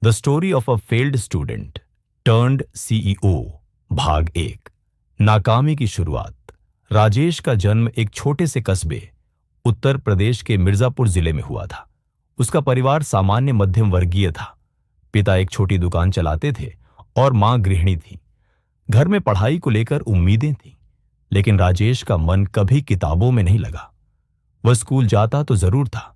The story of a failed student turned CEO भाग 1। नाकामी की शुरुआत। राजेश का जन्म एक छोटे से कस्बे उत्तर प्रदेश के मिर्जापुर जिले में हुआ था। उसका परिवार सामान्य मध्यम वर्गीय था। पिता एक छोटी दुकान चलाते थे और मां गृहिणी थी। घर में पढ़ाई को लेकर उम्मीदें थीं, लेकिन राजेश का मन कभी किताबों में नहीं लगा। वह स्कूल जाता तो जरूर था,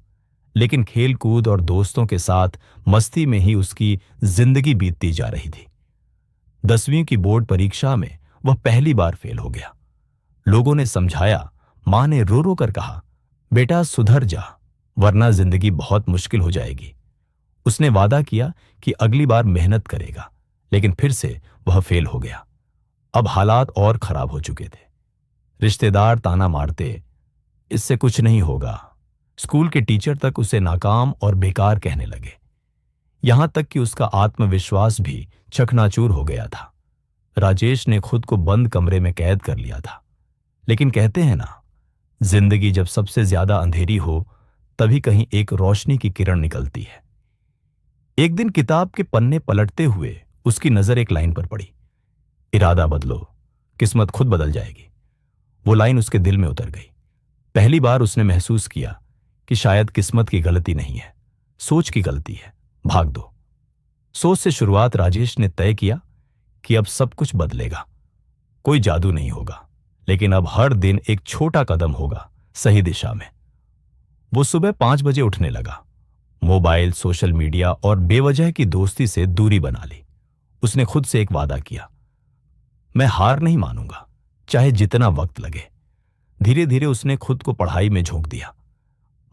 लेकिन खेल कूद और दोस्तों के साथ मस्ती में ही उसकी जिंदगी बीतती जा रही थी। 10वीं की बोर्ड परीक्षा में वह पहली बार फेल हो गया। लोगों ने समझाया, मां ने रो रो कर कहा, बेटा सुधर जा, वरना जिंदगी बहुत मुश्किल हो जाएगी। उसने वादा किया कि अगली बार मेहनत करेगा, लेकिन फिर से वह फेल हो गया। अब हालात और खराब हो चुके थे। रिश्तेदार ताना मारते, इससे कुछ नहीं होगा। स्कूल के टीचर तक उसे नाकाम और बेकार कहने लगे। यहां तक कि उसका आत्मविश्वास भी चकनाचूर हो गया था। राजेश ने खुद को बंद कमरे में कैद कर लिया था। लेकिन कहते हैं ना, जिंदगी जब सबसे ज्यादा अंधेरी हो तभी कहीं एक रोशनी की किरण निकलती है। एक दिन किताब के पन्ने पलटते हुए उसकी नजर एक लाइन पर पड़ी, इरादा बदलो, किस्मत खुद बदल जाएगी। वो लाइन उसके दिल में उतर गई। पहली बार उसने महसूस किया कि शायद किस्मत की गलती नहीं है, सोच की गलती है। भाग दो। सोच से शुरुआत राजेश ने तय किया कि अब सब कुछ बदलेगा। कोई जादू नहीं होगा, लेकिन अब हर दिन एक छोटा कदम होगा सही दिशा में। वो सुबह 5 बजे उठने लगा। मोबाइल, सोशल मीडिया और बेवजह की दोस्ती से दूरी बना ली। उसने खुद से एक वादा किया, मैं हार नहीं मानूंगा, चाहे जितना वक्त लगे। धीरे धीरे उसने खुद को पढ़ाई में झोंक दिया।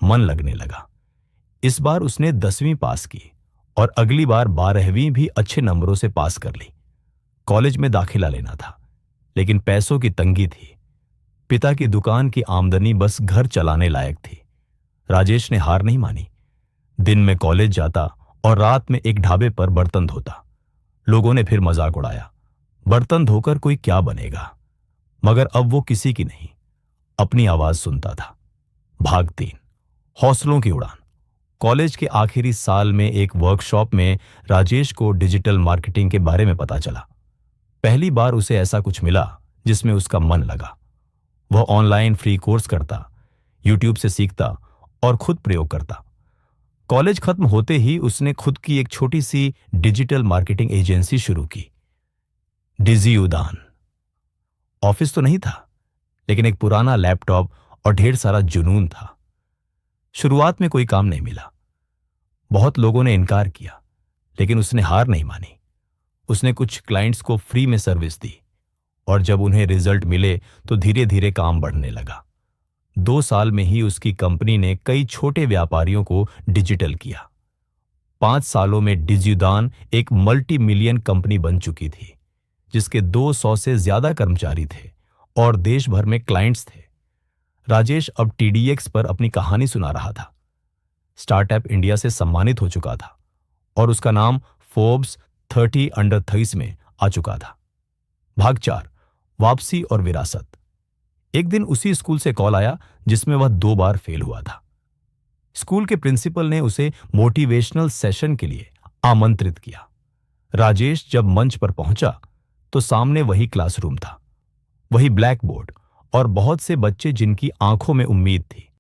मन लगने लगा। इस बार उसने 10वीं पास की और अगली बार 12वीं भी अच्छे नंबरों से पास कर ली। कॉलेज में दाखिला लेना था, लेकिन पैसों की तंगी थी। पिता की दुकान की आमदनी बस घर चलाने लायक थी। राजेश ने हार नहीं मानी। दिन में कॉलेज जाता और रात में एक ढाबे पर बर्तन धोता। लोगों ने फिर मजाक उड़ाया, बर्तन धोकर कोई क्या बनेगा। मगर अब वो किसी की नहीं, अपनी आवाज सुनता था। भाग 3, हौसलों की उड़ान। कॉलेज के आखिरी साल में एक वर्कशॉप में राजेश को डिजिटल मार्केटिंग के बारे में पता चला। पहली बार उसे ऐसा कुछ मिला जिसमें उसका मन लगा। वह ऑनलाइन फ्री कोर्स करता, यूट्यूब से सीखता और खुद प्रयोग करता। कॉलेज खत्म होते ही उसने खुद की एक छोटी सी डिजिटल मार्केटिंग एजेंसी शुरू की, डिजी उदान। ऑफिस तो नहीं था, लेकिन एक पुराना लैपटॉप और ढेर सारा जुनून था। शुरुआत में कोई काम नहीं मिला। बहुत लोगों ने इनकार किया, लेकिन उसने हार नहीं मानी। उसने कुछ क्लाइंट्स को फ्री में सर्विस दी और जब उन्हें रिजल्ट मिले तो धीरे धीरे काम बढ़ने लगा। 2 साल में ही उसकी कंपनी ने कई छोटे व्यापारियों को डिजिटल किया। 5 सालों में डिजिदान एक मल्टी मिलियन कंपनी बन चुकी थी, जिसके 200 से ज्यादा कर्मचारी थे और देश भर में क्लाइंट्स थे। राजेश अब TDX पर अपनी कहानी सुना रहा था। स्टार्टअप इंडिया से सम्मानित हो चुका था और उसका नाम फोर्ब्स 30 अंडर 30 में आ चुका था। भाग 4, वापसी और विरासत। एक दिन उसी स्कूल से कॉल आया जिसमें वह 2 बार फेल हुआ था। स्कूल के प्रिंसिपल ने उसे मोटिवेशनल सेशन के लिए आमंत्रित किया। राजेश जब मंच पर पहुंचा तो सामने वही क्लासरूम था, वही ब्लैक बोर्ड और बहुत से बच्चे जिनकी आंखों में उम्मीद थी।